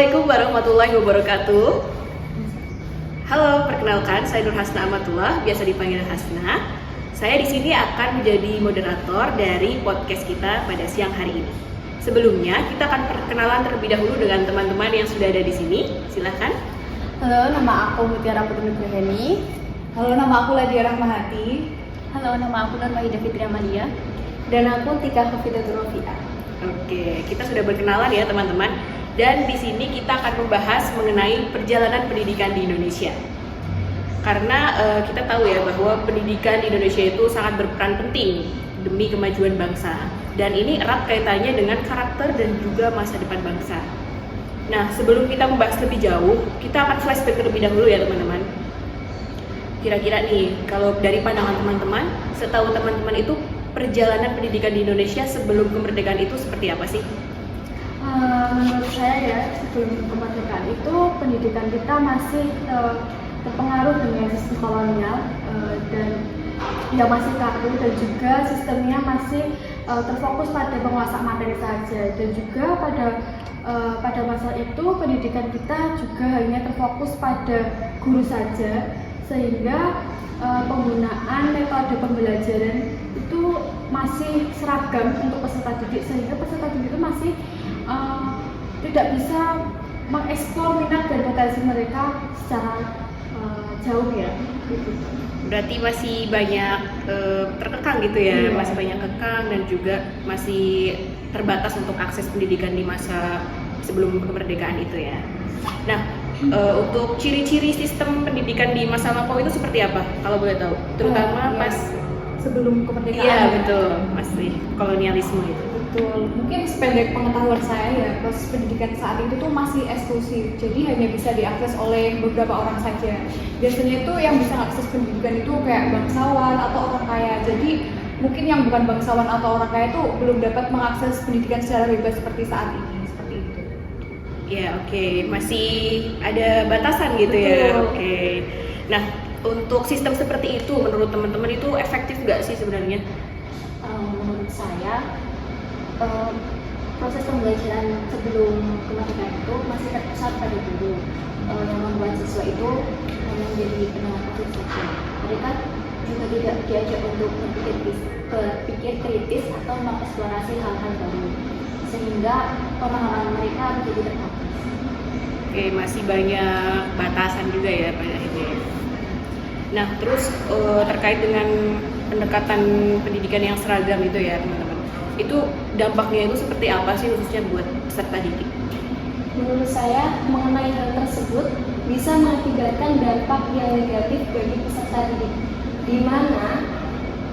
Assalamualaikum warahmatullahi wabarakatuh. Halo, perkenalkan saya Nur Hasna Amatullah, biasa dipanggil Hasna. Saya di sini akan menjadi moderator dari podcast kita pada siang hari ini. Sebelumnya, kita akan perkenalan terlebih dahulu dengan teman-teman yang sudah ada di sini. Silakan. Halo, nama aku Mutiara Putri Nugrahani. Halo, nama aku Ladia Rahmahati. Halo, nama aku Nur Mahida Fitri Amalia. Dan aku Tika Hafidatul Rofiah. Oke, kita sudah berkenalan ya teman-teman. Dan di sini kita akan membahas mengenai perjalanan pendidikan di Indonesia. Karena kita tahu ya bahwa pendidikan di Indonesia itu sangat berperan penting demi kemajuan bangsa. Dan ini erat kaitannya dengan karakter dan juga masa depan bangsa. Nah, sebelum kita membahas lebih jauh, kita akan flashback terlebih dahulu ya teman-teman. Kira-kira nih, kalau dari pandangan teman-teman, setahu teman-teman itu perjalanan pendidikan di Indonesia sebelum kemerdekaan itu seperti apa sih? Menurut saya ya, sebelum kemerdekaan itu pendidikan kita masih terpengaruh dengan sistem kolonial dan ya masih kaku, dan juga sistemnya masih terfokus pada penguasaan materi saja, dan juga pada masa itu pendidikan kita juga hanya terfokus pada guru saja, sehingga penggunaan metode pembelajaran itu masih seragam untuk peserta didik, sehingga peserta didik itu masih tidak bisa mengeksplor minat dan potensi mereka secara jauh ya. Berarti masih banyak terkekang gitu ya, Iya. Masih banyak kekang dan juga masih terbatas untuk akses pendidikan di masa sebelum kemerdekaan itu ya. Nah, untuk ciri-ciri sistem pendidikan di masa lampau itu seperti apa? Kalau boleh tahu, terutama pas sebelum kemerdekaan. iya betul, masih kolonialisme itu. Betul. Mungkin sependek pengetahuan saya ya, proses pendidikan saat itu tuh masih eksklusif. Jadi hanya bisa diakses oleh beberapa orang saja. Biasanya itu yang bisa akses pendidikan itu kayak bangsawan atau orang kaya. Jadi mungkin yang bukan bangsawan atau orang kaya itu belum dapat mengakses pendidikan secara bebas seperti saat ini. Seperti itu. Ya oke, masih ada batasan gitu ya. Betul. Oke. Nah, untuk sistem seperti itu menurut teman-teman itu efektif nggak sih sebenarnya? Menurut saya proses pembelajaran sebelum kemerdekaan itu masih terpusat pada guru, yang membuat siswa itu hanya menjadi pendengar pasif saja. Mereka juga tidak diajak untuk berpikir kritis atau mengeksplorasi hal-hal baru, sehingga pemahaman mereka menjadi terbatas. Oke, masih banyak batasan juga ya pada akhirnya. Nah, terus terkait dengan pendekatan pendidikan yang seragam itu ya teman-teman, itu dampaknya itu seperti apa sih khususnya buat peserta didik? Menurut saya, mengenai hal tersebut bisa mengakibatkan dampak yang negatif bagi peserta didik, di mana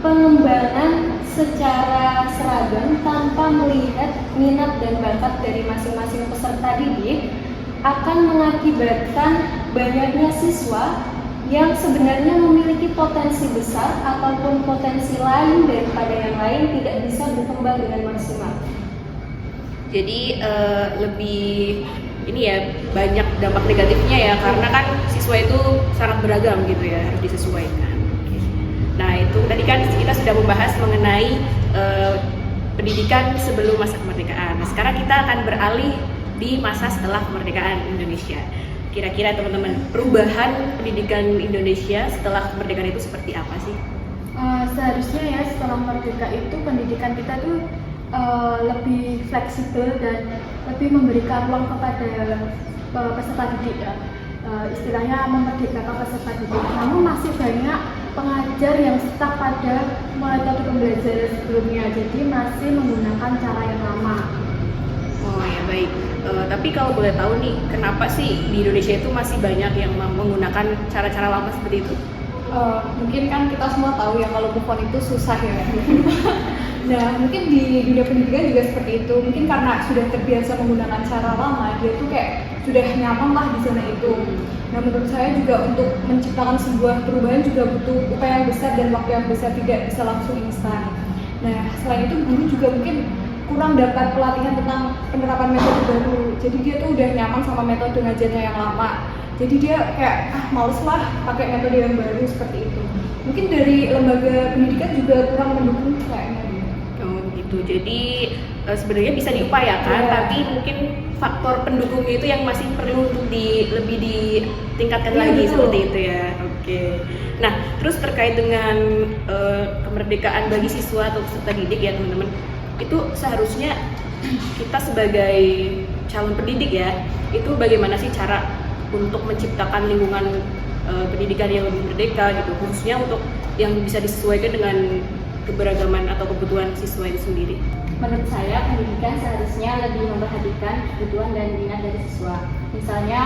pengembangan secara seragam tanpa melihat minat dan bakat dari masing-masing peserta didik akan mengakibatkan banyaknya siswa yang sebenarnya memiliki potensi besar ataupun potensi lain daripada yang lain tidak bisa berkembang dengan maksimal. Jadi lebih ini ya, banyak dampak negatifnya ya, karena kan siswa itu sangat beragam gitu ya, harus disesuaikan. Oke. Nah, itu tadi kan kita sudah membahas mengenai pendidikan sebelum masa kemerdekaan. Nah, sekarang kita akan beralih di masa setelah kemerdekaan Indonesia. Kira-kira teman-teman, perubahan pendidikan Indonesia setelah kemerdekaan itu seperti apa sih? Seharusnya ya, setelah merdeka itu pendidikan kita tuh lebih fleksibel dan lebih memberikan ruang kepada peserta didik ya. Istilahnya memerdekakan peserta didik. Namun masih banyak pengajar yang stuck pada metode pembelajaran sebelumnya, jadi masih menggunakan cara yang lama. Oh ya baik. Tapi kalau boleh tahu nih, kenapa sih di Indonesia itu masih banyak yang menggunakan cara-cara lama seperti itu? Mungkin kan kita semua tahu ya kalau move on itu susah ya. Nah, mungkin di dunia pendidikan juga seperti itu. Mungkin karena sudah terbiasa menggunakan cara lama, dia tuh kayak sudah nyaman lah di zona itu. Nah, menurut saya juga untuk menciptakan sebuah perubahan juga butuh upaya yang besar dan waktu yang besar, tidak bisa langsung instan. Nah, selain itu guru juga mungkin kurang dapat pelatihan tentang penerapan metode baru. Jadi dia tuh udah nyaman sama metode ngajarnya yang lama. Jadi dia kayak males lah pakai metode yang baru seperti itu. Mungkin dari lembaga pendidikan juga kurang mendukung kayaknya. Oh gitu. Jadi sebenarnya bisa diupayakan, tapi mungkin faktor pendukungnya itu yang masih perlu untuk lebih ditingkatkan Iya, lagi betul. seperti itu ya. Oke. Nah, terus terkait dengan kemerdekaan bagi siswa atau peserta didik ya teman-teman, itu seharusnya kita sebagai calon pendidik ya, itu bagaimana sih cara untuk menciptakan lingkungan pendidikan yang lebih merdeka gitu, khususnya untuk yang bisa disesuaikan dengan keberagaman atau kebutuhan siswa itu sendiri. Menurut saya, pendidikan seharusnya lebih memperhatikan kebutuhan dan minat dari siswa. Misalnya,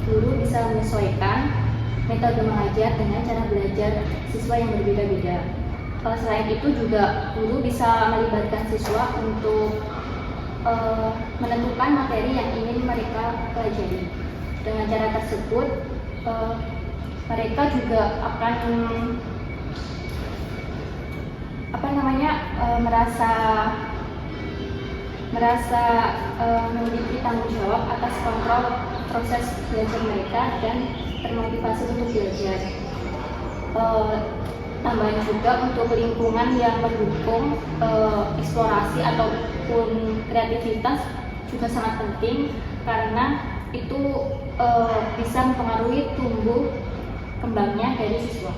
guru bisa menyesuaikan metode mengajar dengan cara belajar siswa yang berbeda-beda. Selain itu juga guru bisa melibatkan siswa untuk menentukan materi yang ingin mereka pelajari. Dengan cara tersebut, mereka juga akan merasa memiliki tanggung jawab atas kontrol proses belajar mereka dan termotivasi untuk belajar. Tambahan juga untuk lingkungan yang mendukung eksplorasi ataupun kreativitas juga sangat penting karena itu bisa mempengaruhi tumbuh kembangnya dari siswa.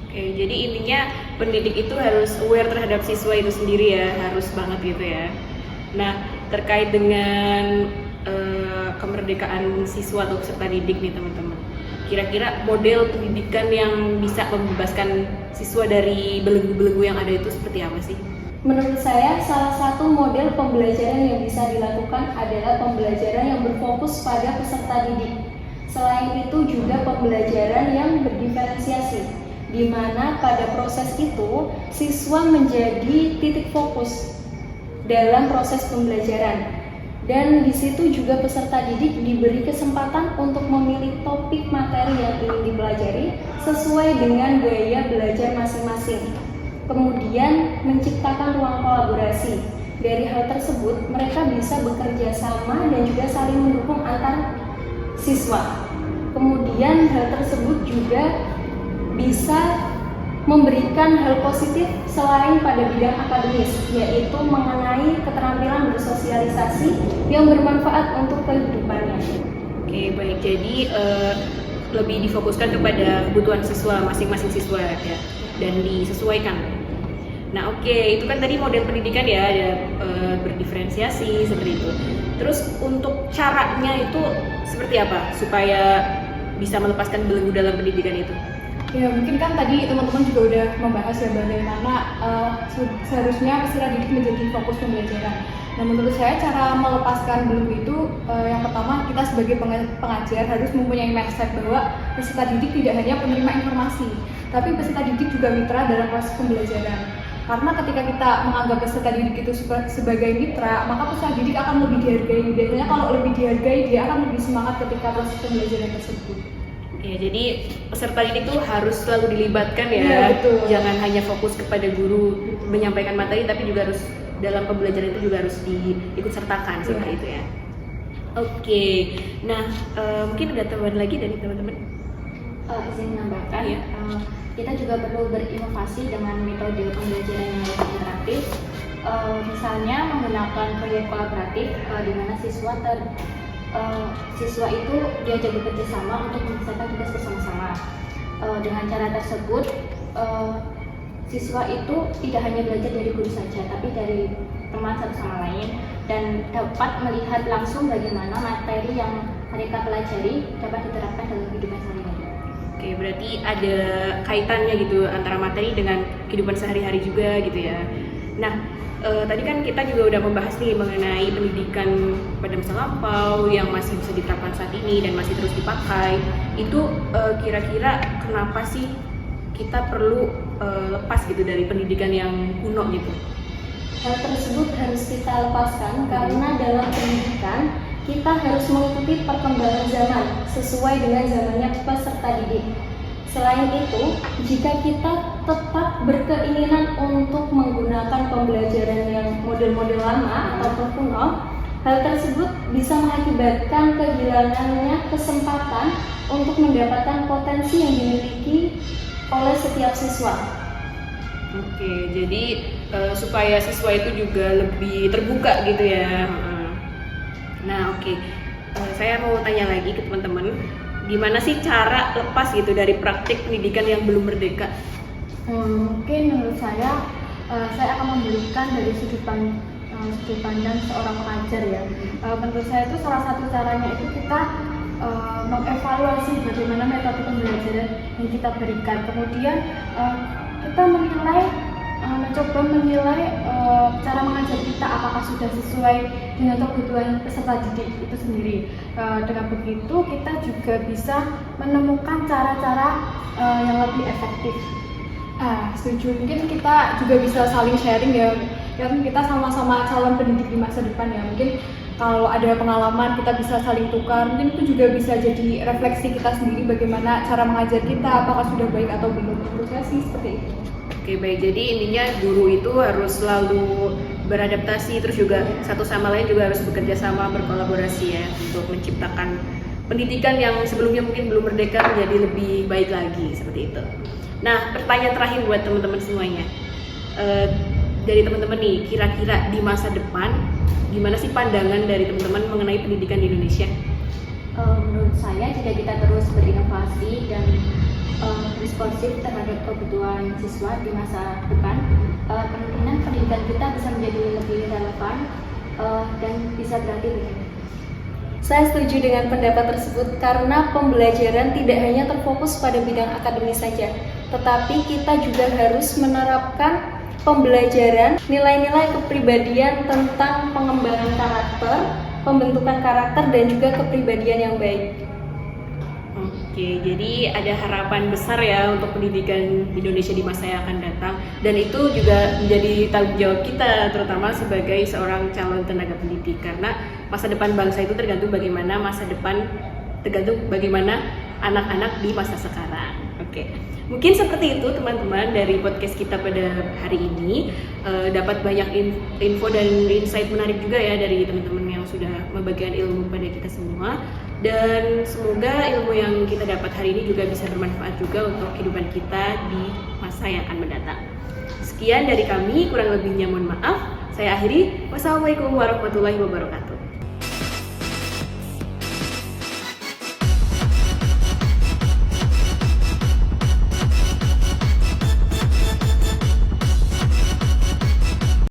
Oke, jadi intinya pendidik itu harus aware terhadap siswa itu sendiri ya, harus banget gitu ya. Nah, terkait dengan kemerdekaan siswa atau peserta didik nih teman-teman, kira-kira model pendidikan yang bisa membebaskan siswa dari belenggu-belenggu yang ada itu seperti apa sih? Menurut saya, salah satu model pembelajaran yang bisa dilakukan adalah pembelajaran yang berfokus pada peserta didik. Selain itu juga pembelajaran yang berdiferensiasi, di mana pada proses itu siswa menjadi titik fokus dalam proses pembelajaran. Dan di situ juga peserta didik diberi kesempatan untuk memilih topik materi yang ingin dipelajari sesuai dengan gaya belajar masing-masing. Kemudian menciptakan ruang kolaborasi. Dari hal tersebut, mereka bisa bekerja sama dan juga saling mendukung antar siswa. Kemudian hal tersebut juga bisa memberikan hal positif selain pada bidang akademis, yaitu mengenai keterampilan bersosialisasi yang bermanfaat untuk kehidupannya. Oke, baik. Jadi lebih difokuskan kepada kebutuhan siswa, masing-masing siswa ya, dan disesuaikan. Nah, oke, itu kan tadi model pendidikan ya, ada berdiferensiasi seperti itu. Terus untuk caranya itu seperti apa supaya bisa melepaskan belenggu dalam pendidikan itu? Ya mungkin kan tadi teman-teman juga udah membahas ya bagaimana seharusnya peserta didik menjadi fokus pembelajaran. Nah menurut saya cara melepaskan belenggu itu yang pertama kita sebagai pengajar harus mempunyai mindset bahwa peserta didik tidak hanya penerima informasi, tapi peserta didik juga mitra dalam proses pembelajaran. Karena ketika kita menganggap peserta didik itu sebagai mitra, maka peserta didik akan lebih dihargai. Biasanya kalau lebih dihargai, dia akan lebih semangat ketika proses pembelajaran tersebut. Ya, jadi peserta didik tuh harus selalu dilibatkan ya. Iya, betul. Jangan hanya fokus kepada guru menyampaikan materi, tapi juga harus dalam pembelajaran itu juga harus diikut sertakan seperti itu ya. Oke, nah mungkin ada tambahan lagi dari teman-teman? Izin menambahkan, Iya. kita juga perlu berinovasi dengan metode pembelajaran yang lebih interaktif. Misalnya menggunakan proyek kolaboratif di mana siswa itu diajak bekerja sama untuk menyelesaikan tugas bersama-sama. Dengan cara tersebut, siswa itu tidak hanya belajar dari guru saja, tapi dari teman satu sama lain dan dapat melihat langsung bagaimana materi yang mereka pelajari dapat diterapkan dalam kehidupan sehari-hari. Oke, berarti ada kaitannya gitu antara materi dengan kehidupan sehari-hari juga gitu ya. Nah, tadi kan kita juga udah membahas nih mengenai pendidikan pada masa lampau yang masih bisa diterapkan saat ini dan masih terus dipakai. Itu kira-kira kenapa sih kita perlu lepas gitu dari pendidikan yang kuno gitu? Hal tersebut harus kita lepaskan karena dalam pendidikan kita harus mengikuti perkembangan zaman sesuai dengan zamannya peserta didik. Selain itu, jika kita tetap berkeinginan untuk menggunakan pembelajaran yang model-model lama atau kuno, hal tersebut bisa mengakibatkan kehilangannya kesempatan untuk mendapatkan potensi yang dimiliki oleh setiap siswa. Oke, jadi supaya siswa itu juga lebih terbuka gitu ya. Nah, oke. Saya mau tanya lagi ke teman-teman, gimana sih cara lepas gitu dari praktik pendidikan yang belum merdeka? Mungkin menurut saya akan memberikan dari sudut pandang seorang pengajar ya. Menurut saya itu salah satu caranya itu kita mengevaluasi bagaimana metode pembelajaran yang kita berikan. Kemudian kita mencoba menilai cara mengajar kita apakah sudah sesuai dengan kebutuhan peserta didik itu sendiri. Dengan begitu kita juga bisa menemukan cara-cara yang lebih efektif. Setuju. Mungkin kita juga bisa saling sharing ya. Kan kita sama-sama calon pendidik di masa depan ya. Mungkin kalau ada pengalaman kita bisa saling tukar. Mungkin itu juga bisa jadi refleksi kita sendiri bagaimana cara mengajar kita, apakah sudah baik atau belum. Menurut saya sih seperti itu. Oke, baik. Jadi intinya guru itu harus selalu beradaptasi, terus juga satu sama lain juga harus bekerja sama, berkolaborasi ya untuk menciptakan pendidikan yang sebelumnya mungkin belum merdeka menjadi lebih baik lagi seperti itu. Nah, pertanyaan terakhir buat teman-teman semuanya. Dari teman-teman nih, kira-kira di masa depan gimana sih pandangan dari teman-teman mengenai pendidikan di Indonesia? Menurut saya jika kita terus berinovasi dan responsif terhadap kebutuhan siswa di masa depan, kemungkinan pendidikan kita bisa menjadi lebih relevan dan bisa berarti lebih. Saya setuju dengan pendapat tersebut karena pembelajaran tidak hanya terfokus pada bidang akademis saja, tetapi kita juga harus menerapkan pembelajaran nilai-nilai kepribadian tentang pengembangan karakter, pembentukan karakter dan juga kepribadian yang baik. Oke, jadi ada harapan besar ya untuk pendidikan Indonesia di masa yang akan datang, dan itu juga menjadi tanggung jawab kita terutama sebagai seorang calon tenaga pendidik, karena masa depan bangsa itu tergantung bagaimana anak-anak di masa sekarang. Oke, mungkin seperti itu teman-teman dari podcast kita pada hari ini. Dapat banyak info dan insight menarik juga ya dari teman-teman yang sudah membagikan ilmu pada kita semua, dan semoga ilmu yang kita dapat hari ini juga bisa bermanfaat juga untuk kehidupan kita di masa yang akan mendatang. Sekian dari kami, kurang lebihnya mohon maaf. Saya akhiri. Wassalamualaikum warahmatullahi wabarakatuh.